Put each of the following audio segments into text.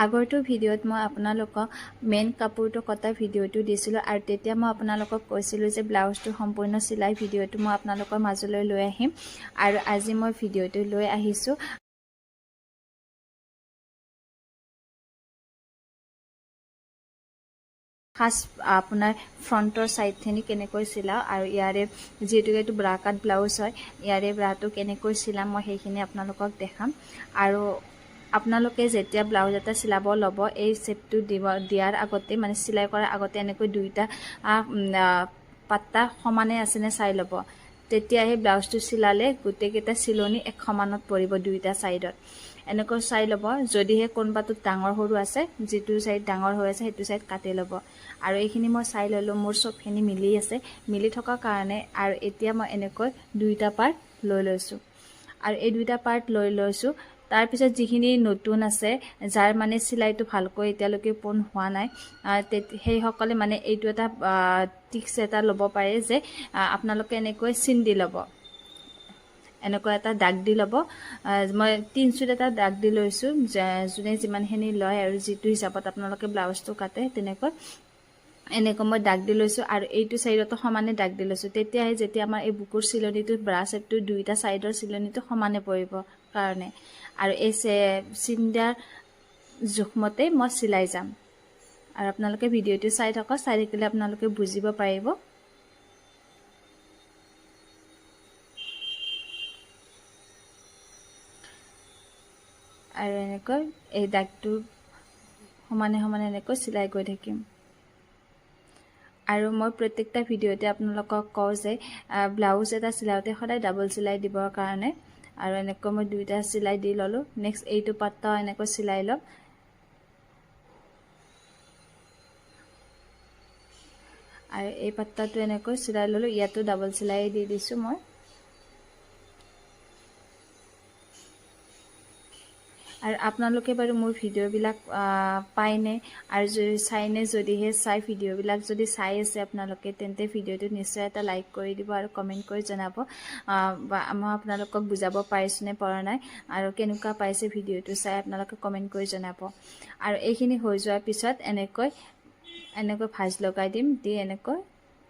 আগৰটো ভিডিঅ'ত মই আপোনালোকক মেইন কাপোৰটো কটা ভিডিঅ'টো দিছিলোঁ আৰু তেতিয়া মই আপোনালোকক কৈছিলোঁ যে ব্লাউজটো সম্পূৰ্ণ চিলাই ভিডিঅ'টো মই আপোনালোকৰ মাজলৈ লৈ আহিম আৰু আজি মই ভিডিঅ'টো লৈ আহিছোঁ। ফাৰ্ষ্ট আপোনাৰ ফ্ৰণ্টৰ ছাইডখিনি কেনেকৈ চিলাওঁ আৰু ইয়াৰে যিহেতুকে এইটো ব্ৰা কাট ব্লাউজ হয়, ইয়াৰে ব্ৰাটো কেনেকৈ চিলাম মই সেইখিনি আপোনালোকক দেখাম। আৰু আপোনালোকে যেতিয়া ব্লাউজ এটা চিলাব ল'ব, এই শ্বেপটো দিয়াৰ আগতে মানে চিলাই কৰাৰ আগতে এনেকৈ দুইটা পাত্তা সমানে আছেনে চাই ল'ব। তেতিয়াহে ব্লাউজটো চিলালে গোটেইকেইটা চিলনি এক সমানত পৰিব দুইটা ছাইডত। এনেকৈ চাই ল'ব। যদিহে কোনোবাটোত ডাঙৰ সৰু আছে, যিটো ছাইড ডাঙৰ হৈ আছে সেইটো ছাইড কাটি ল'ব। আৰু এইখিনি মই চাই ল'লোঁ, মোৰ চবখিনি মিলি আছে, মিলি থকা কাৰণে আৰু এতিয়া মই এনেকৈ দুইটা পাৰ্ট লৈ লৈছোঁ। আৰু এই দুইটা পাৰ্ট লৈ লৈছোঁ। তাৰপিছত যিখিনি নতুন আছে, যাৰ মানে চিলাইটো ভালকৈ এতিয়ালৈকে পোন হোৱা নাই, সেইসকলে মানে এইটো এটা টিক্স এটা ল'ব পাৰে যে আপোনালোকে এনেকৈ চিন দি ল'ব, এনেকুৱা এটা দাগ দি ল'ব। মই 3 ইঞ্চিত এটা দাগ দি লৈছোঁ, যোনে যিমানখিনি লয় আৰু যিটো হিচাপত আপোনালোকে ব্লাউজটো কাটে তেনেকৈ এনেকৈ মই দাগ দি লৈছোঁ। আৰু এইটো ছাইডতো সমানে দাগ দি লৈছোঁ। তেতিয়াহে যেতিয়া আমাৰ এই বুকুৰ চিলনিটো ব্ৰা শ্বেপটো দুইটা ছাইডৰ চিলনিটো সমানে পৰিব কাৰণে। আৰু এই চিন দিয়াৰ জোখমতে মই চিলাই যাম। আৰু আপোনালোকে ভিডিঅ'টো চাই থাকক, চাই থাকিলে আপোনালোকে বুজিব পাৰিব। আৰু এনেকৈ এই দাগটো সমানে সমানে এনেকৈ চিলাই গৈ থাকিম। আৰু মই প্ৰত্যেকটা ভিডিঅ'তে আপোনালোকক কওঁ যে ব্লাউজ এটা চিলাওঁতে সদায় ডাবল চিলাই দিবৰ কাৰণে। আৰু এনেকৈ মই দুইটা চিলাই দি ল'লোঁ। নেক্সট এইটো পাত্তাও এনেকৈ চিলাই ল'ম। আৰু এই পাত্তাটো এনেকৈ চিলাই ল'লোঁ, ইয়াতো ডাবল চিলাই দি দিছোঁ মই। আৰু আপোনালোকে বাৰু মোৰ ভিডিঅ'বিলাক পায়নে আৰু চাইনে? যদিহে চাই ভিডিঅ'বিলাক যদি চাই আছে আপোনালোকে, তেন্তে ভিডিঅ'টো নিশ্চয় এটা লাইক কৰি দিব আৰু কমেণ্ট কৰি জনাব বা মই আপোনালোকক বুজাব পাৰিছোঁনে পৰা নাই, আৰু কেনেকুৱা পাইছে ভিডিঅ'টো চাই আপোনালোকে কমেণ্ট কৰি জনাব। আৰু এইখিনি হৈ যোৱাৰ পিছত এনেকৈ ভাঁজ লগাই দিম। দি এনেকৈ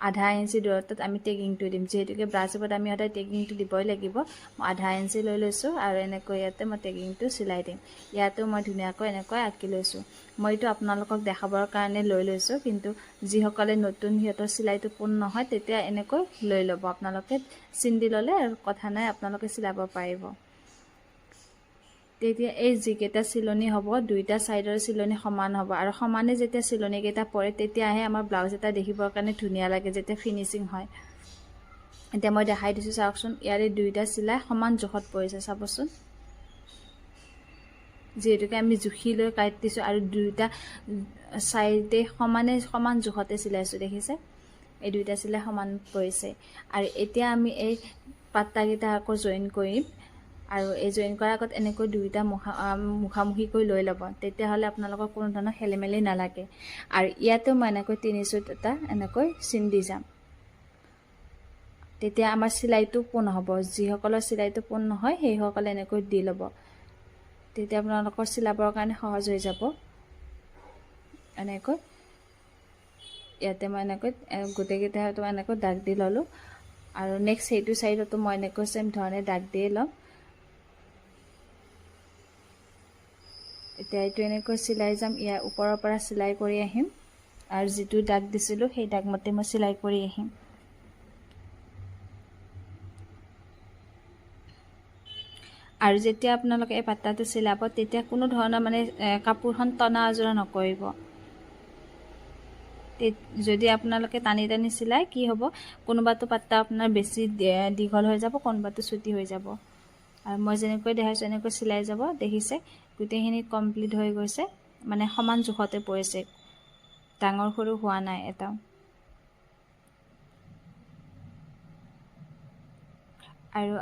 আধা ইঞ্চি দূৰত্বত আমি টেকিংটো দিম। যিহেতুকে ব্ৰা শ্বেপত আমি সদায় টেকিংটো দিবই লাগিব। মই আধা ইঞ্চি লৈ লৈছোঁ আৰু এনেকৈ ইয়াতে মই টেকিংটো চিলাই দিম। ইয়াতো মই ধুনীয়াকৈ এনেকৈ আঁকি লৈছোঁ। মই এইটো আপোনালোকক দেখাবৰ কাৰণে লৈ লৈছোঁ, কিন্তু যিসকলে নতুন সিহঁতৰ চিলাইটো পোন নহয় তেতিয়া এনেকৈ লৈ ল'ব। আপোনালোকে চিন দি ল'লে আৰু কথা নাই, আপোনালোকে চিলাব পাৰিব। তেতিয়া এই যিকেইটা চিলনি হ'ব, দুইটা ছাইডৰ চিলনি সমান হ'ব। আৰু সমানে যেতিয়া চিলনিকেইটা পৰে, তেতিয়াহে আমাৰ ব্লাউজ এটা দেখিবৰ কাৰণে ধুনীয়া লাগে, যেতিয়া ফিনিচিং হয়। এতিয়া মই দেখাই দিছোঁ, চাওকচোন। ইয়াৰে দুইটা চিলাই সমান জোখত পৰিছে, চাবচোন। যিহেতুকে আমি জুখি লৈ কাটিছোঁ আৰু দুইটা ছাইডে সমান জোখতে চিলাইছোঁ, দেখিছে? এই দুইটা চিলাই সমান পৰিছে। আৰু এতিয়া আমি এই পাত্তাকেইটা আকৌ জইন কৰিম। আৰু এই জইন কৰাৰ আগত এনেকৈ দুইটা মুখামুখিকৈ লৈ ল'ব। তেতিয়াহ'লে আপোনালোকৰ কোনো ধৰণৰ খেলিমেলি নালাগে। আৰু ইয়াতো মই এনেকৈ 3 ইঞ্চিত এটা এনেকৈ চিন দি যাম। তেতিয়া আমাৰ চিলাইটো পোন হ'ব। যিসকলৰ চিলাইটো পোন নহয় সেইসকলে এনেকৈ দি ল'ব। তেতিয়া আপোনালোকৰ চিলাবৰ কাৰণে সহজ হৈ যাব। এনেকৈ ইয়াতে মই এনেকৈ গোটেইকেইটাতো এনেকৈ দাগ দি ল'লোঁ। আৰু নেক্সট সেইটো ছাইডতো মই এনেকৈ চেম ধৰণে দাগ দিয়ে ল'ম। এতিয়া এইটো এনেকৈ চিলাই যাম। ইয়াৰ ওপৰৰ পৰা চিলাই কৰি আহিম আৰু যিটো দাগ দিছিলোঁ সেই দাগমতে মই চিলাই কৰি আহিম। আৰু যেতিয়া আপোনালোকে এই পাত্তাটো চিলাব, তেতিয়া কোনো ধৰণৰ মানে কাপোৰখন টনা আজোৰা নকৰিব। যদি আপোনালোকে টানি টানি চিলাই, কি হ'ব, কোনোবাটো পাত্তা আপোনাৰ বেছি দীঘল হৈ যাব, কোনোবাটো চুটি হৈ যাব। আৰু মই যেনেকৈ দেখাইছোঁ এনেকৈ চিলাই যাব। দেখিছে, গোটেইখিনি কমপ্লিট হৈ গৈছে, মানে সমান জোখতে পৰিছে, ডাঙৰ সৰু হোৱা নাই এটাও। আৰু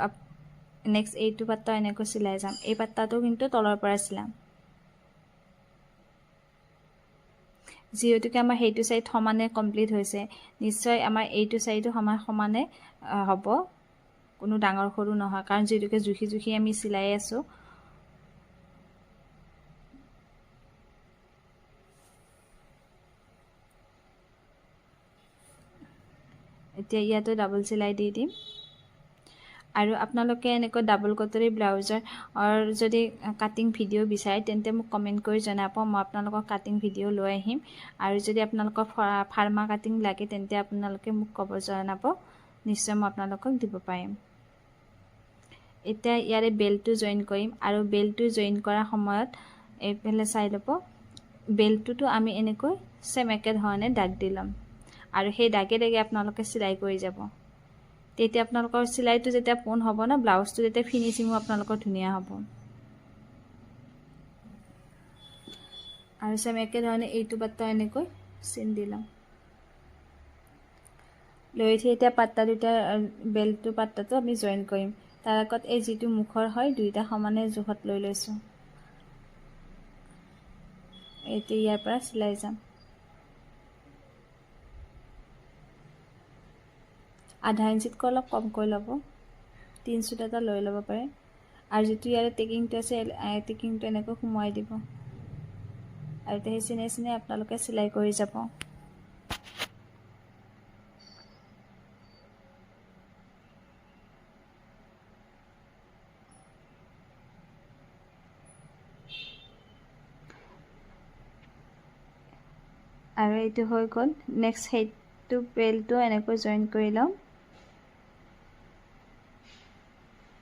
নেক্সট এইটো পাত্তা এনেকৈ চিলাই যাম। এই পাত্তাটো কিন্তু তলৰ পৰা চিলাম। যিহেতুকে আমাৰ সেইটো ছাইড সমানে কমপ্লিট হৈছে, নিশ্চয় আমাৰ এইটো ছাইডো সমানে হ'ব, কোনো ডাঙৰ সৰু নহয়, কাৰণ যিহেতুকে জুখি জুখি আমি চিলাই আছোঁ। এতিয়া ইয়াতো ডাবল চিলাই দি দিম আৰু আপোনালোকে এনেকৈ ডাবল কটৰী ব্লাউজৰ যদি কাটিং ভিডিঅ' বিচাৰে তেন্তে মোক কমেণ্ট কৰি জনাব মই আপোনালোকক কাটিং ভিডিঅ' লৈ আহিম আৰু যদি আপোনালোকৰ ফাৰ্মা কাটিং লাগে তেন্তে আপোনালোকে মোক ক'ব জনাব নিশ্চয় মই আপোনালোকক দিব পাৰিম এতিয়া ইয়াৰে বেল্টটো জইন কৰিম আৰু বেল্টটো জইন কৰাৰ সময়ত এইফালে চাই ল'ব বেল্টটোতো আমি এনেকৈ সেম একে ধৰণে দাগ দি ল'ম আৰু সেই দাগে দাগে আপোনালোকে চিলাই কৰি যাব তেতিয়া আপোনালোকৰ চিলাইটো যেতিয়া পোন হ'ব না ব্লাউজটো যেতিয়া ফিনিচিঙো আপোনালোকৰ ধুনীয়া হ'ব আৰু সেম একে ধৰণে এইটো পাত্তা এনেকৈ চিন দি ল'ম লৈ উঠি এতিয়া পাত্তা দুটা বেল্টটো পাত্তাটো আমি জইন কৰিম তাৰ আগত এই যিটো মুখৰ হয় দুইটা সমানে জোখত লৈ লৈছোঁ এতিয়া ইয়াৰ পৰা চিলাই যাম আধা ইঞ্চিতকৈ অলপ কমকৈ ল'ব 3 চুট এটা লৈ ল'ব পাৰে আৰু যিটো ইয়াৰে টেকিংটো আছে টেকিংটো এনেকৈ সোমোৱাই দিব আৰু এতিয়া সেই চিনে চিনে আপোনালোকে চিলাই কৰি যাব আৰু এইটো হৈ গ'ল নেক্সট সেইটো বেল্টটো এনেকৈ জইন কৰি ল'ম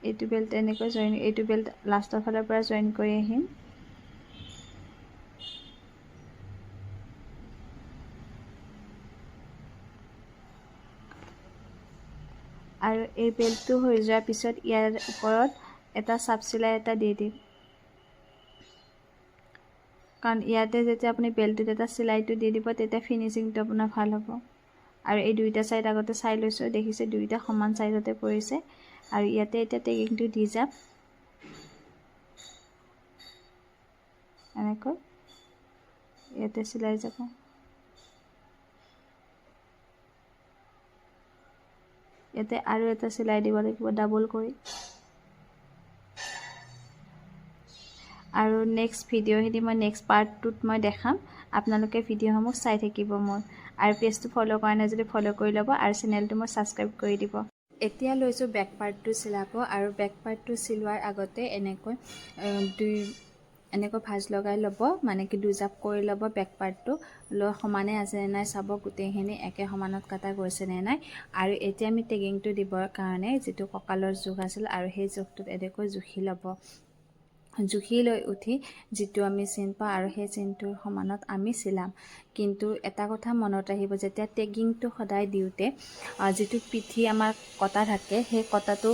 এইটো বেল্ট এনেকৈ জইন এইটো বেল্ট লাষ্টৰ ফালৰ পৰা জইন কৰি আহিম আৰু এই বেল্টটো হৈ যোৱাৰ পিছত ইয়াৰ ওপৰত এটা চাপ চিলাই এটা দি দিম কাৰণ ইয়াতে যেতিয়া আপুনি বেল্টটোত এটা চিলাইটো দি দিব তেতিয়া ফিনিচিংটো আপোনাৰ ভাল হ'ব আৰু এই দুইটা সাইড আগতে চাই লৈছোঁ দেখিছে দুইটা সমান সাইডতে পৰিছে আৰু ইয়াতে এটা টেগিংটো দি যাম এনেকৈ ইয়াতে চিলাই যাব ইয়াতে আৰু এটা চিলাই দিব লাগিব ডাবল কৰি আৰু নেক্সট ভিডিঅ'খিনি মই নেক্সট পাৰ্টটোত মই দেখাম আপোনালোকে ভিডিঅ'সমূহ চাই থাকিব মোৰ আৰু পেজটো ফ'ল' কৰা নাই যদি ফ'ল' কৰি ল'ব আৰু চেনেলটো মই ছাবস্ক্ৰাইব কৰি দিব এতিয়া লৈছোঁ বেক পাৰ্টটো চিলাব আৰু বেক পাৰ্টটো চিলোৱাৰ আগতে এনেকৈ ভাঁজ লগাই ল'ব মানে কি দুজাপ কৰি ল'ব বেক পাৰ্টটো লৈ সমানে আছে নে নাই চাব গোটেইখিনি একে সমানত কাটা গৈছে নে নাই আৰু এতিয়া আমি টেগিংটো দিবৰ কাৰণে যিটো কঁকালৰ জোখ আছিল আৰু সেই জোখটোত এনেকৈ জুখি ল'ব জুখি লৈ উঠি যিটো আমি চিন পাওঁ আৰু সেই চিনটোৰ সমানত আমি চিলাম কিন্তু এটা কথা মনত ৰাখিব যেতিয়া টেগিংটো সদায় দিওঁতে যিটো পিঠি আমাৰ কটা থাকে সেই কটাটো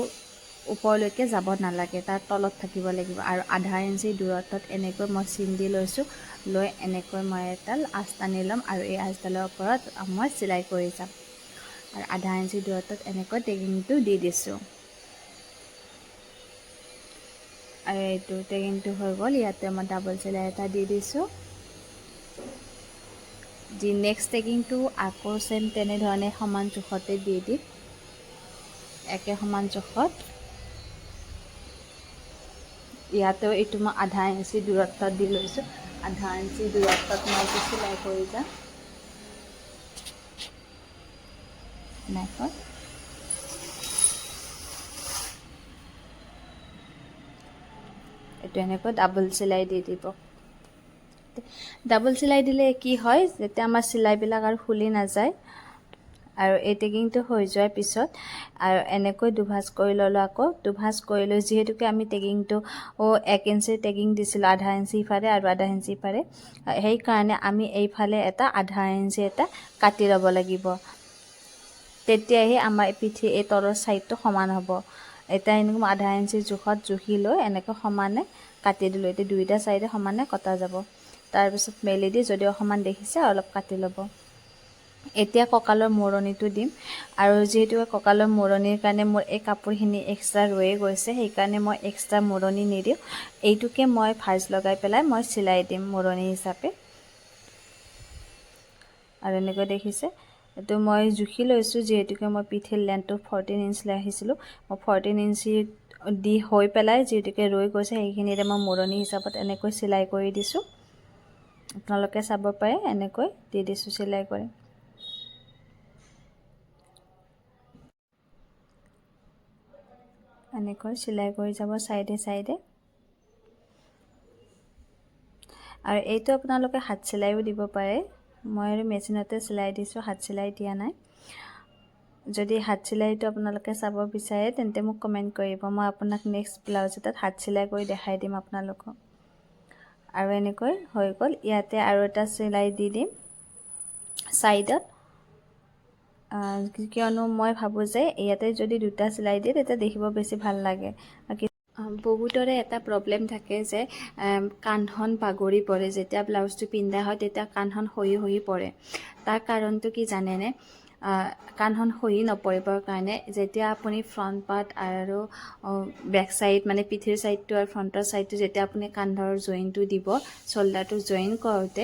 ওপৰলৈকে যাব নালাগে তাৰ তলত থাকিব লাগিব আৰু আধা ইঞ্চি দূৰত্বত এনেকৈ মই চিন দি লৈছোঁ লৈ এনেকৈ মই এডাল আঁচ টানি ল'ম আৰু এই আঁচডালৰ ওপৰত মই চিলাই কৰি যাম আৰু আধা ইঞ্চি দূৰত্বত এনেকৈ টেগিংটো দি দিছোঁ আৰু এইটো টেগিংটো হৈ গ'ল ইয়াতে মই ডাবল চিলাই এটা দি দিছোঁ দি নেক্সট টেগিংটো আকৌ সেম তেনেধৰণে সমান জোখতে দি দিম একে সমান জোখত ইয়াতেও এইটো মই আধা ইঞ্চি দূৰত্বত দি লৈছোঁ আধা ইঞ্চি দূৰত্বত মই চিলাই কৰি যাম এনেকৈ এইটো এনেকৈ ডাবল চিলাই দি দিব ডাবল চিলাই দিলে কি হয় যেতিয়া আমাৰ চিলাইবিলাক আৰু খুলি নাযায় আৰু এই টেগিংটো হৈ যোৱাৰ পিছত আৰু এনেকৈ দুভাঁজ কৰি ল'লোঁ আকৌ দুভাঁজ কৰি লৈ যিহেতুকে আমি টেগিংটো 1 ইঞ্চিৰ টেগিং দিছিলোঁ আধা ইঞ্চি ইফালে আৰু আধা ইঞ্চি ইফালে সেইকাৰণে আমি এইফালে এটা আধা ইঞ্চি এটা কাটি ল'ব লাগিব তেতিয়াহে আমাৰ পিঠি এই তলৰ ছাইডটো সমান হ'ব এটা এনেকৈ আধা ইঞ্চি জোখত জুখি লৈ এনেকৈ সমানে কাটি দিলোঁ এতিয়া দুইটা ছাইডে সমানে কটা যাব তাৰপিছত মেলি দি যদি অকণমান দেখিছে অলপ কাটি ল'ব এতিয়া কঁকালৰ মূৰণিটো দিম আৰু যিহেতু কঁকালৰ মূৰণিৰ কাৰণে মোৰ এই কাপোৰখিনি এক্সট্ৰা ৰৈয়ে গৈছে সেইকাৰণে মই এক্সট্ৰা মূৰণি নিদিওঁ এইটোকে মই ভাঁজ লগাই পেলাই মই চিলাই দিম মূৰণি হিচাপে আৰু এনেকৈ দেখিছে এইটো মই জুখি লৈছোঁ যিহেতুকে মই পিঠিৰ লেন্থটো 14 ইঞ্চ ৰাখিছিলোঁ মই 14 ইঞ্চি দি হৈ পেলাই যিহেতুকে ৰৈ গৈছে সেইখিনিতে মই মূৰণি হিচাপত এনেকৈ চিলাই কৰি দিছোঁ আপোনালোকে চাব পাৰে এনেকৈ দি দিছোঁ চিলাই কৰি এনেকৈ চিলাই কৰি যাব চাইডে চাইডে। আৰু এইটো আপোনালোকে হাত চিলাইও দিব পাৰে। মই আৰু মেচিনতে চিলাই দিছোঁ, হাত চিলাই দিয়া নাই। যদি হাত চিলাইটো আপোনালোকে চাব বিচাৰে তেন্তে মোক কমেণ্ট কৰিব, মই আপোনাক নেক্সট ব্লাউজ এটাত হাত চিলাই কৰি দেখাই দিম আপোনালোকক। আৰু এনেকৈ হৈ গ'ল। ইয়াতে আৰু এটা চিলাই দি দিম ছাইডত, কিয়নো মই ভাবোঁ যে ইয়াতে যদি দুটা চিলাই দিয়ে তেতিয়া দেখিব বেছি ভাল লাগে। বহুতৰে এটা প্ৰব্লেম থাকে যে কাণখন বাগৰি পৰে, যেতিয়া ব্লাউজটো পিন্ধা হয় তেতিয়া কাণখন সহি সহি পৰে। তাৰ কাৰণটো কি জানেনে? কাণখন সহি নপৰিবৰ কাৰণে যেতিয়া আপুনি ফ্ৰণ্ট পাৰ্ট আৰু বেক চাইড মানে পিঠিৰ চাইডটো আৰু ফ্ৰণ্টৰ চাইডটো যেতিয়া আপুনি কান্ধৰ জইনটো দিব, চল্ডাৰটো জইন কৰোঁতে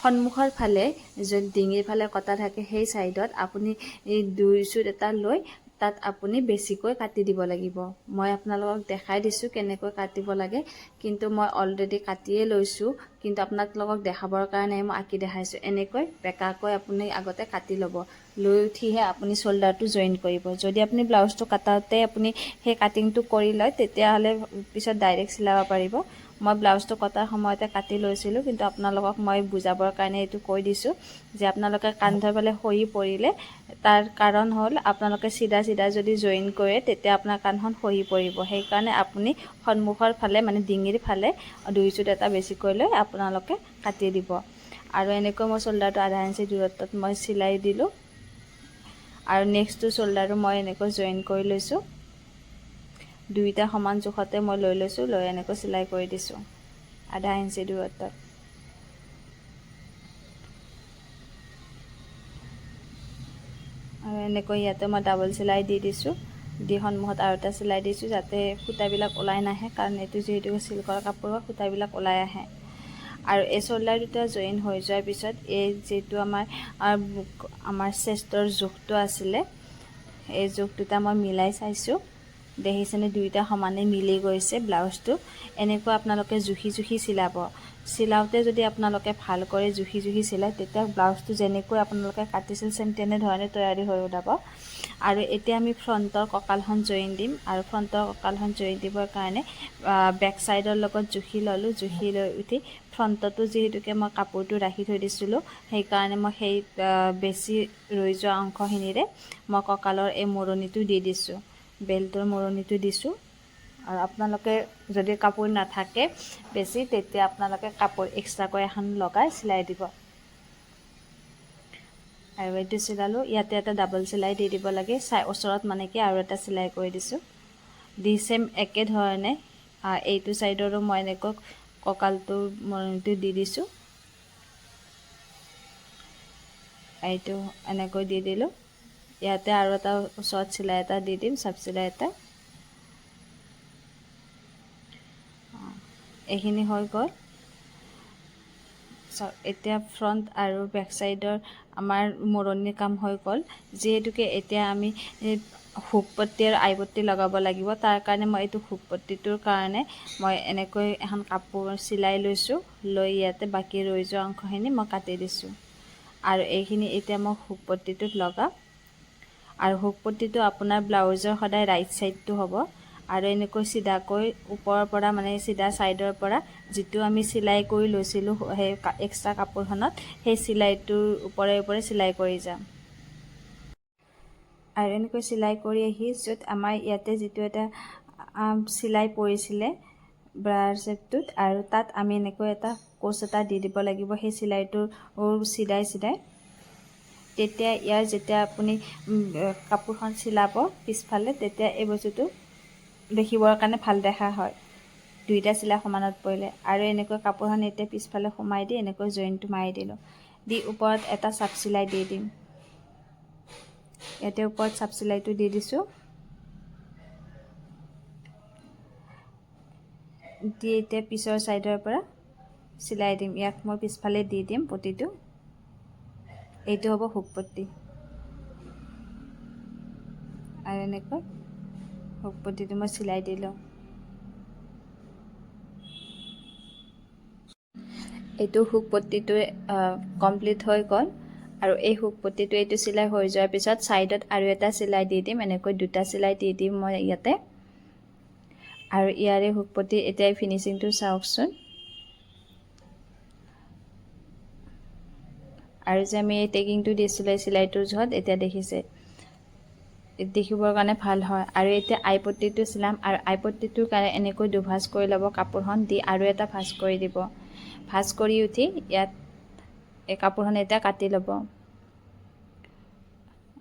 সন্মুখৰ ফালে য'ত ডিঙিৰ ফালে কটা থাকে সেই চাইডত আপুনি এই 2 চুট এটা লৈ তাত আপুনি বেছিকৈ কাটি দিব লাগিব। মই আপোনালোকক দেখাই দিছোঁ কেনেকৈ কাটিব লাগে, কিন্তু মই অলৰেডি কাটিয়ে লৈছোঁ, কিন্তু আপোনালোকক দেখাবৰ কাৰণে মই আঁকি দেখাইছোঁ। এনেকৈ বেকাকৈ আপুনি আগতে কাটি ল'ব, লৈ উঠিহে আপুনি চল্ডাৰটো জইন কৰিব। যদি আপুনি ব্লাউজটো কাটাতে আপুনি সেই কাটিংটো কৰি লয় তেতিয়াহ'লে পিছত ডাইৰেক্ট চিলাব পাৰিব। মই ব্লাউজটো কটাৰ সময়তে কাটি লৈছিলোঁ, কিন্তু আপোনালোকক মই বুজাবৰ কাৰণে এইটো কৈ দিছোঁ যে আপোনালোকে কান্ধৰ ফালে সহি পৰিলে তাৰ কাৰণ হ'ল আপোনালোকে চিধা চিধা যদি জইন কৰে তেতিয়া আপোনাৰ কাণখন সহি পৰিব। সেইকাৰণে আপুনি সন্মুখৰ ফালে মানে ডিঙিৰ ফালে 2 চুট এটা বেছিকৈ লৈ আপোনালোকে কাটি দিব। আৰু এনেকৈ মই চল্ডাৰটো আধা ইঞ্চি দূৰত্বত মই চিলাই দিলোঁ, আৰু নেক্সটটো চল্ডাৰো মই এনেকৈ জইন কৰি লৈছোঁ। দুইটা সমান জোখতে মই লৈ লৈছোঁ, লৈ এনেকৈ চিলাই কৰি দিছোঁ আধা ইঞ্চি দূৰত্বত। আৰু এনেকৈ ইয়াতে মই ডাবল চিলাই দি দিছোঁ, দি সন্মুখত আৰু এটা চিলাই দিছোঁ যাতে সূতাবিলাক ওলাই নাহে, কাৰণ এইটো যিহেতু চিল্কৰ কাপোৰৰ সূতাবিলাক ওলাই আহে। আৰু এই চল্ডাৰ দুটা জইন হৈ যোৱাৰ পিছত এই যিটো আমাৰ চেষ্টৰ জোখটো আছিলে, এই জোখ দুটা মই মিলাই চাইছোঁ, দেখিছেনে দুইটা সমানে মিলি গৈছে ব্লাউজটো। এনেকুৱা আপোনালোকে জুখি জুখি চিলাব। চিলাওঁতে যদি আপোনালোকে ভালকৈ জুখি জুখি চিলায় তেতিয়া ব্লাউজটো যেনেকৈ আপোনালোকে কাটিছিল তেনেধৰণে তৈয়াৰী হৈ ওলাব। আৰু এতিয়া আমি ফ্ৰণ্টৰ কঁকালখন জইন দিম, আৰু ফ্ৰণ্টৰ কঁকালখন জইন দিবৰ কাৰণে বেক চাইডৰ লগত জুখি ল'লোঁ। জুখি লৈ উঠি ফ্ৰণ্টতো যিহেতুকে মই কাপোৰটো ৰাখি থৈ দিছিলোঁ, সেইকাৰণে মই সেই বেছি ৰৈ যোৱা অংশখিনিৰে মই কঁকালৰ এই মৰণিটো দি দিছোঁ, বেল্টৰ মৰণিটো দিছোঁ। আৰু আপোনালোকে যদি কাপোৰ নাথাকে বেছি তেতিয়া আপোনালোকে কাপোৰ এক্সট্ৰাকৈ এখন লগাই চিলাই দিব। আৰু এইটো চিলালোঁ, ইয়াতে এটা ডাবল চিলাই দি দিব লাগে, ওচৰত মানে কি আৰু এটা চিলাই কৰি দিছোঁ। দি চেম একেধৰণে এইটো চাইডৰো মই এনেকৈ কঁকালটোৰ মৰণিটো দি দিছোঁ, এইটো এনেকৈ দি দিলোঁ। ইয়াতে আৰু এটা ওচৰত চিলাই এটা দি দিম, চাপ চিলাই এটা। এইখিনি হৈ গ'ল। এতিয়া ফ্ৰণ্ট আৰু বেক চাইডৰ আমাৰ মৰণিৰ কাম হৈ গ'ল। যিহেতুকে এতিয়া আমি হুক পট্টি আৰু আইপট্টি লগাব লাগিব, তাৰ কাৰণে মই এইটো হুক পট্টিটোৰ কাৰণে মই এনেকৈ এখন কাপোৰ চিলাই লৈছোঁ, লৈ ইয়াতে বাকী ৰৈ যোৱা অংশখিনি মই কাটি দিছোঁ। আৰু এইখিনি এতিয়া মই হুক পট্টিটোত লগাম। আৰু হুক পট্টিটো আপোনাৰ ব্লাউজৰ সদায় ৰাইট চাইডটো হ'ব। আৰু এনেকৈ চিধাকৈ ওপৰৰ পৰা মানে চিধা চাইডৰ পৰা যিটো আমি চিলাই কৰি লৈছিলোঁ সেই এক্সট্ৰা কাপোৰখনত, সেই চিলাইটোৰ ওপৰে ওপৰে চিলাই কৰি যাম। আৰু এনেকৈ চিলাই কৰি আহি য'ত আমাৰ ইয়াতে যিটো এটা চিলাই পৰিছিলে ব্ৰাৰ শ্বেপটোত, আৰু তাত আমি এনেকৈ এটা কোচ এটা দি দিব লাগিব সেই চিলাইটোৰ চিধাই চিধাই। তেতিয়া ইয়াৰ যেতিয়া আপুনি কাপোৰখন চিলাব পিছফালে, তেতিয়া এই বস্তুটো দেখিবৰ কাৰণে ভাল দেখা হয়, দুইটা চিলাই সমানত পৰিলে। আৰু এনেকৈ কাপোৰখন এতিয়া পিছফালে সোমাই দি এনেকৈ জইনটো মাৰি দিলোঁ, দি ওপৰত এটা চাপ চিলাই দি দিম। ইয়াতে ওপৰত চাপ চিলাইটো দি দিছোঁ, দি এতিয়া পিছৰ চাইডৰ পৰা চিলাই দিম। ইয়াক মই পিছফালে দি দিম পট্টিটো, এইটো হ'ব হুক পট্টি। আৰু এনেকৈ হুক পট্টিটো মই চিলাই দিলোঁ। এইটো হুক পট্টিটো কমপ্লিট হৈ গ'ল। আৰু এই হুক পট্টিটো এইটো চিলাই হৈ যোৱাৰ পিছত ছাইডত আৰু এটা চিলাই দি দিম, এনেকৈ দুটা চিলাই দি দিম মই ইয়াতে। আৰু ইয়াৰে হুকপতি এতিয়া ফিনিচিংটো চাওকচোন। আৰু যে আমি এই টেকিংটো দিছিলোঁ চিলাইটোৰ জহত এতিয়া দেখিছে দেখিবৰ কাৰণে ভাল হয়। আৰু এতিয়া আইপট্টিটো চিলাম আৰু আইপট্টিটোৰ কাৰণে এনেকৈ দুভাঁজ কৰি ল'ব কাপোৰখন দি আৰু এটা ভাঁজ কৰি দিব। ভাঁজ কৰি উঠি ইয়াত এই কাপোৰখন এতিয়া কাটি ল'ব।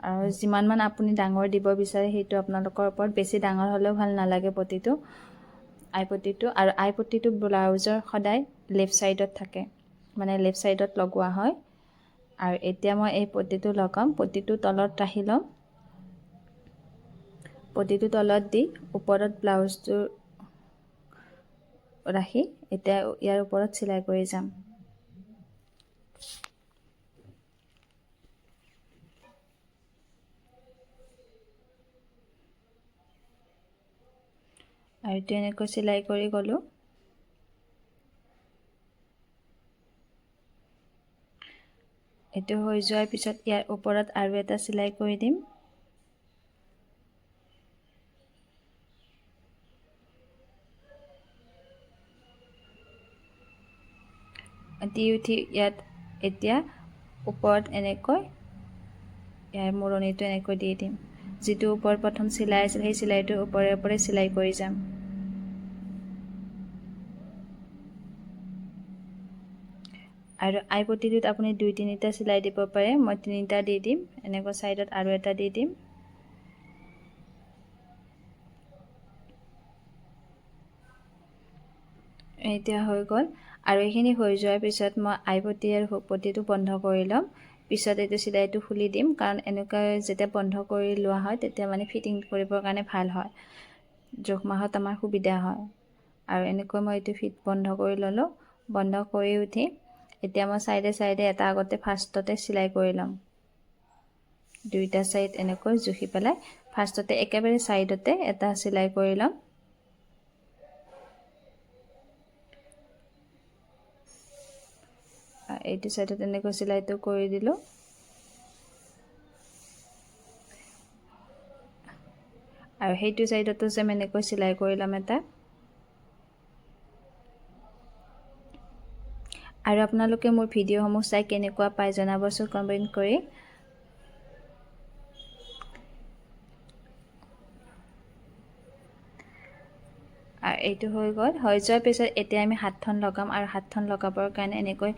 আৰু যিমানমান আপুনি ডাঙৰ দিব বিচাৰে সেইটো আপোনালোকৰ ওপৰত, বেছি ডাঙৰ হ'লেও ভাল নালাগে পটিটো আইপট্টিটো। আৰু আইপট্টিটো ব্লাউজৰ সদায় লেফ্ট ছাইডত থাকে, মানে লেফ্ট ছাইডত লগোৱা হয়। আৰু এতিয়া মই এই পটিটো লগাম। পটিটো তলত ৰাখি ল'ম। পটিটো তলত দি ওপৰত ব্লাউজটো ৰাখি এতিয়া ইয়াৰ ওপৰত চিলাই কৰি যাম। আৰু এইটো এনেকৈ চিলাই কৰি গ'লোঁ। এইটো হৈ যোৱাৰ পিছত ইয়াৰ ওপৰত আৰু এটা চিলাই কৰি দিম। দি উঠি ইয়াত এতিয়া ওপৰত এনেকৈ ইয়াৰ মূৰণিটো এনেকৈ দি দিম। যিটো ওপৰত প্ৰথম চিলাই আছিল সেই চিলাইটোৰ ওপৰে ওপৰে চিলাই কৰি যাম। আৰু আইপট্টিটোত আপুনি 2-3টা চিলাই দিব পাৰে। মই 3টা দি দিম। এনেকৈ ছাইডত আৰু এটা দি দিম। এতিয়া হৈ গ'ল। আৰু এইখিনি হৈ যোৱাৰ পিছত মই আইপট্টি আৰু হুকপট্টিটো বন্ধ কৰি ল'ম। পিছত এইটো চিলাইটো খুলি দিম, কাৰণ এনেকৈ যেতিয়া বন্ধ কৰি লোৱা হয় তেতিয়া মানে ফিটিং কৰিবৰ কাৰণে ভাল হয়, জোখ মাখত আমাৰ সুবিধা হয়। আৰু এনেকৈ মই এইটো বন্ধ কৰি ল'লোঁ। বন্ধ কৰি উঠি এতিয়া মই চাইডে চাইডে এটা আগতে ফাৰ্ষ্টতে চিলাই কৰি ল'ম। 2টা ছাইড এনেকৈ জুখি পেলাই ফাৰ্ষ্টতে একেবাৰে ছাইডতে এটা চিলাই কৰি ল'ম। এইটো ছাইডত এনেকৈ চিলাইটো কৰি দিলোঁ। আৰু সেইটো ছাইডতো যে এনেকৈ চিলাই কৰি ল'ম এটা। আৰু আপোনালোকে মোৰ ভিডিঅ'সমূহ চাই কেনেকুৱা পায় জনাবচোন কমেণ্ট কৰি। আৰু এইটো হৈ গ'ল। হৈ যোৱাৰ পিছত এতিয়া আমি হাতখন লগাম। আৰু হাতখন লগাবৰ কাৰণে এনেকৈ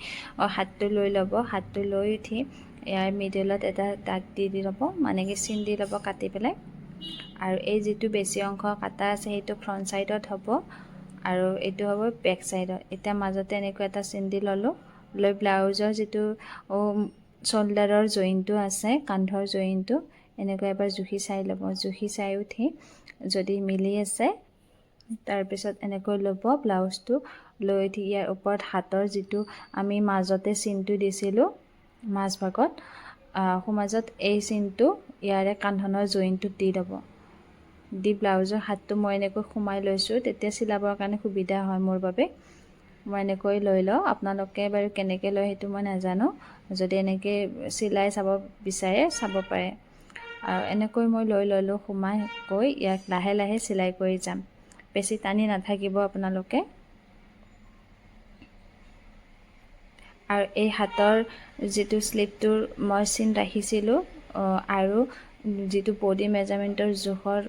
হাতটো লৈ ল'ব। হাতটো লৈ উঠি ইয়াৰ মিডলত এটা দাগ দি ল'ব, মানে কি চিন দি ল'ব কাটি পেলাই। আৰু এই যিটো বেছি অংশ কাটা আছে সেইটো ফ্ৰণ্ট ছাইডত হ'ব আৰু এইটো হ'ব বেক ছাইডত। এতিয়া মাজতে এনেকৈ এটা চিন দি ল'লোঁ। লৈ ব্লাউজৰ যিটো শ্ব'ল্ডাৰৰ জইনটো আছে, কান্ধৰ জইনটো, এনেকৈ এবাৰ জুখি চাই ল'ব। জুখি চাই উঠি যদি মিলি আছে তাৰপিছত এনেকৈ ল'ব ব্লাউজটো। লৈ উঠি ইয়াৰ ওপৰত হাতৰ যিটো আমি মাজতে চিনটো দিছিলোঁ মাজভাগত, সোঁমাজত এই চিনটো ইয়াৰে কান্ধনৰ জইনটোত দি ল'ব। দি ব্লাউজৰ হাতটো মই এনেকৈ সোমাই লৈছোঁ, তেতিয়া চিলাবৰ কাৰণে সুবিধা হয় মোৰ বাবে। মই এনেকৈ লৈ লওঁ। আপোনালোকে বাৰু কেনেকৈ লয় সেইটো মই নাজানো। যদি এনেকৈ চিলাই চাব বিচাৰে চাব পাৰে। আৰু এনেকৈ মই লৈ ল'লোঁ সোমাই গৈ ইয়াক লাহে লাহে চিলাই কৰি যাম। বেছি টানি নাথাকিব আপোনালোকে। আৰু এই হাতৰ যিটো স্লিপটোৰ মই চিন ৰাখিছিলোঁ আৰু যিটো বডি মেজাৰমেণ্টৰ জোখৰ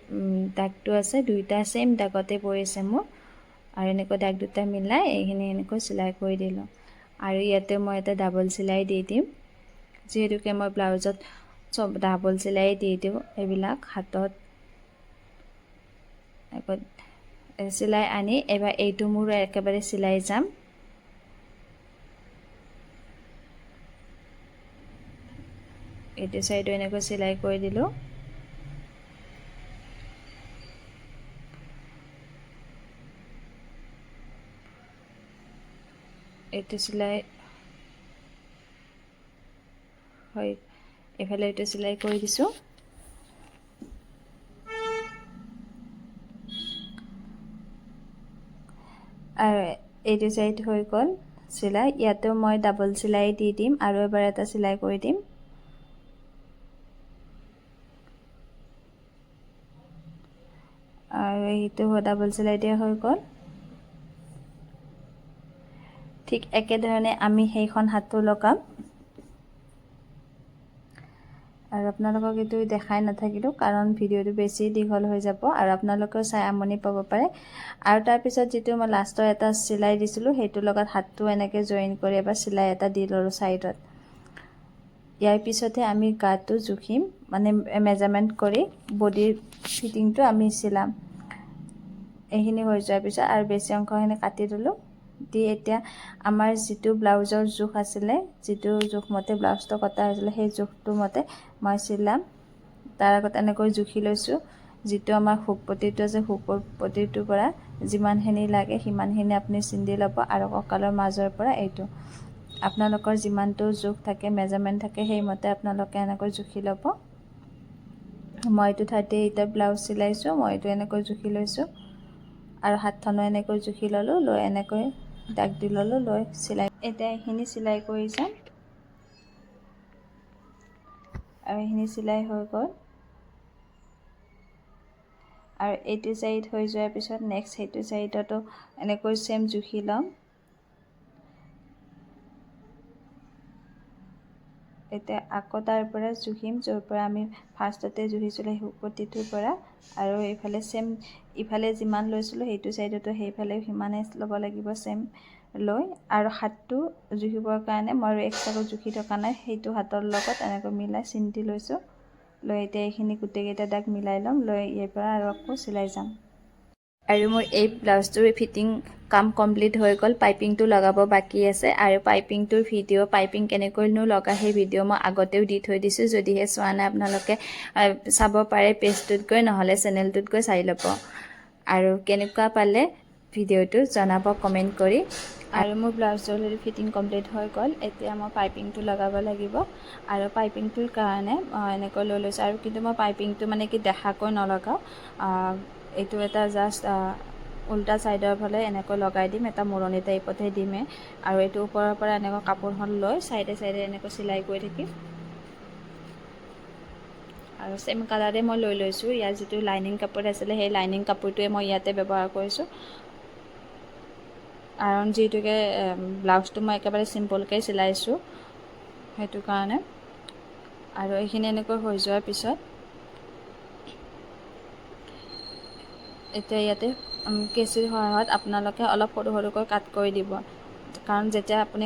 দাগটো আছে, 2টা ছেইম দাগতে পৰিছে মোৰ। আৰু এনেকৈ দাগ 2টা মিলাই এইখিনি এনেকৈ চিলাই কৰি দিলোঁ। আৰু ইয়াতে মই এটা ডাবল চিলাই দি দিম, যিহেতুকে মই ব্লাউজত চব ডাবল চিলাই দি দিওঁ। এইবিলাক হাতত চিলাই আনি এবাৰ এইটো মোৰ একেবাৰে চিলাই যাম। এইটো ছাইডো এনেকৈ চিলাই কৰি দিলোঁ। এইটো চিলাই হয়, এইফালে এইটো চিলাই কৰি দিছোঁ। আৰু এইটো ছাইড হৈ গ'ল চিলাই। ইয়াতো মই ডাবল চিলাই দি দিম আৰু এবাৰ এটা চিলাই কৰি দিম। আৰু এইটো ডাবল চিলাই দিয়া হৈ গ'ল। ঠিক একেধৰণে আমি সেইখন হাতো লগাম। আৰু আপোনালোকক এইটো দেখাই নাথাকিলোঁ কাৰণ ভিডিঅ'টো বেছি দীঘল হৈ যাব আৰু আপোনালোকেও চাই আমনি পাব পাৰে। আৰু তাৰপিছত যিটো মই লাষ্টৰ এটা চিলাই দিছিলোঁ সেইটোৰ লগত হাতটো এনেকৈ জইন কৰি এবাৰ চিলাই এটা দি ল'লোঁ ছাইডত। ইয়াৰ পিছতে আমি গাটো জুখিম, মানে মেজাৰমেণ্ট কৰি বডিৰ ফিটিংটো আমি চিলাম। এইখিনি হৈ যোৱাৰ পিছত আৰু বেছি অংশখিনি কাটি দিলোঁ। দি এতিয়া আমাৰ যিটো ব্লাউজৰ জোখ আছিলে, যিটো জোখমতে ব্লাউজটো কটা হৈছিলে সেই জোখটো মতে মই চিলাম। তাৰ আগত এনেকৈ জুখি লৈছোঁ। যিটো আমাৰ হুক পটিটো আছে, হুক পটিটোৰ পৰা যিমানখিনি লাগে সিমানখিনি আপুনি চিন্দি ল'ব আৰু কঁকালৰ মাজৰ পৰা এইটো আপোনালোকৰ যিমানটো জোখ থাকে, মেজাৰমেণ্ট থাকে, সেইমতে আপোনালোকে এনেকৈ জুখি ল'ব। মই এইটো 38 ব্লাউজ চিলাইছোঁ, মই এইটো এনেকৈ জুখি লৈছোঁ আৰু হাতখনো এনেকৈ জুখি ল'লোঁ, লৈ এনেকৈ দাগ দি ল'লোঁ, লৈ চিলাই। এতিয়া এইখিনি চিলাই কৰি যাম আৰু এইখিনি চিলাই হৈ গ'ল। আৰু এইটো ছাইড হৈ যোৱাৰ পিছত নেক্সট সেইটো ছাইডতো এনেকৈ চেম জুখি ল'ম। এতিয়া আকৌ তাৰ পৰা জুখিম য'ৰ পৰা আমি ফাৰ্ষ্টতে জুখিছিলোঁ সেই হুকপটিটোৰ পৰা, আৰু এইফালে চেম ইফালে যিমান লৈছিলোঁ সেইটো ছাইডতো সেইফালেও সিমানে ল'ব লাগিব চেম লৈ। আৰু হাতটো জুখিবৰ কাৰণে মই আৰু এক্সট্ৰাকৈ জুখি থকা নাই, সেইটো হাতৰ লগত এনেকৈ মিলাই চিন্তি লৈছোঁ। লৈ এতিয়া এইখিনি গোটেইকেইটা দাগ মিলাই ল'ম, লৈ ইয়াৰ পৰা আৰু আকৌ চিলাই যাম। আৰু মোৰ এই ব্লাউজটোৰ ফিটিং কাম কমপ্লিট হৈ গ'ল। পাইপিংটো লগাব বাকী আছে আৰু পাইপিংটোৰ ভিডিঅ' পাইপিং কেনেকৈনো লগাই সেই ভিডিঅ' মই আগতেও দি থৈ দিছোঁ। যদিহে চোৱা নাই আপোনালোকে চাব পাৰে পেজটোত গৈ, নহ'লে চেনেলটোত গৈ চাই ল'ব। আৰু কেনেকুৱা পালে ভিডিঅ'টো জনাব কমেণ্ট কৰি। আৰু মোৰ ব্লাউজটো অলৰেডি ফিটিং কমপ্লিট হৈ গ'ল। এতিয়া মই পাইপিংটো লগাব লাগিব আৰু পাইপিংটোৰ কাৰণে এনেকৈ লৈ লৈছোঁ। আৰু কিন্তু মই পাইপিংটো মানে কি দেখাকৈ নলগাওঁ, এইটো এটা জাষ্ট উল্টা ছাইডৰ ফালে এনেকৈ লগাই দিম, এটা মূৰণি টাইপতহে দিমে। আৰু এইটো ওপৰৰ পৰা এনেকৈ কাপোৰখন লৈ চাইডে চাইডে এনেকৈ চিলাই কৰি থাকিম। আৰু চেম কালাৰে মই লৈ লৈছোঁ। ইয়াৰ যিটো লাইনিং কাপোৰ আছিলে সেই লাইনিং কাপোৰটোৱে মই ইয়াতে ব্যৱহাৰ কৰিছোঁ, কাৰণ যিহেতুকে ব্লাউজটো মই একেবাৰে চিম্পলকৈ চিলাইছোঁ সেইটো কাৰণে। আৰু এইখিনি এনেকৈ হৈ যোৱাৰ পিছত এতিয়া ইয়াতে কেঁচিৰ সহায়ত আপোনালোকে অলপ সৰু সৰুকৈ কাট কৰি দিব, কাৰণ যেতিয়া আপুনি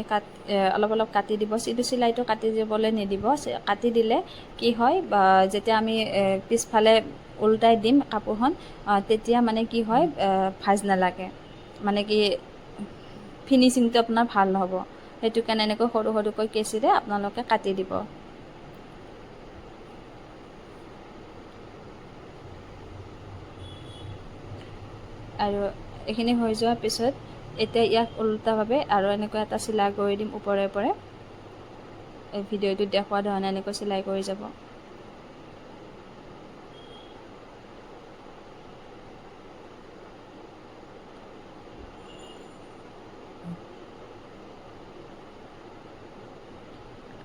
অলপ অলপ কাটি দিব, চিলাইটো কাটি দিবলৈ নিদিব। কাটি দিলে কি হয়, যেতিয়া আমি পিছফালে ওলটাই দিম কাপোৰখন, তেতিয়া মানে কি হয়, ভাজ নালাগে, মানে কি ফিনিচিংটো আপোনাৰ ভাল নহ'ব। সেইটো কাৰণে এনেকৈ সৰু সৰুকৈ কেঁচিৰে আপোনালোকে কাটি দিব। আৰু এইখিনি হৈ যোৱাৰ পিছত এতিয়া ইয়াক ওলোটাভাৱে আৰু এনেকৈ এটা চিলাই কৰি দিম ওপৰে ওপৰে। এই ভিডিঅ'টোত দেখুওৱা ধৰণে এনেকৈ চিলাই কৰি যাব।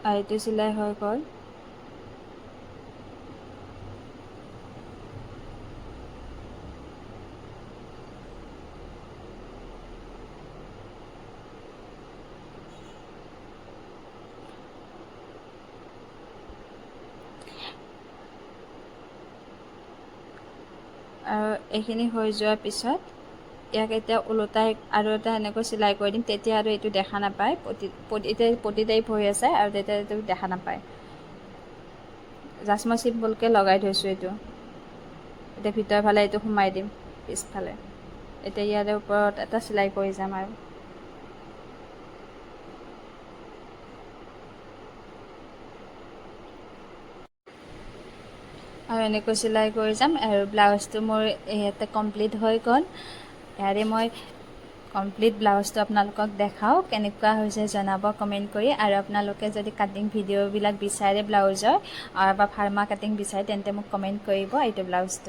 আৰু এইটো চিলাই হৈ গ'ল। আৰু এইখিনি হৈ যোৱাৰ পিছত ইয়াক এতিয়া ওলোটাই আৰু এটা এনেকৈ চিলাই কৰি দিম, তেতিয়া আৰু এইটো দেখা নাপায়। এতিয়া পটি টাইপ হৈ আছে আৰু তেতিয়া এইটো দেখা নাপায়। জাষ্ট মই চিম্পলকৈ লগাই থৈছোঁ এইটো। এতিয়া ভিতৰৰ ফালে এইটো সোমাই দিম পিছফালে। এতিয়া ইয়াৰে ওপৰত এটা চিলাই কৰি যাম আৰু এনেকৈ চিলাই কৰি যাম। আৰু ব্লাউজটো মোৰ ইয়াতে কমপ্লিট হৈ গ'ল। ইয়াৰে মই কমপ্লিট ব্লাউজটো আপোনালোকক দেখাওঁ, কেনেকুৱা হৈছে জনাব কমেণ্ট কৰি। আৰু আপোনালোকে যদি কাটিং ভিডিঅ'বিলাক বিচাৰে ব্লাউজৰ বা ফাৰ্মা কাটিং বিচাৰে তেন্তে মোক কমেণ্ট কৰিব এইটো ব্লাউজটো।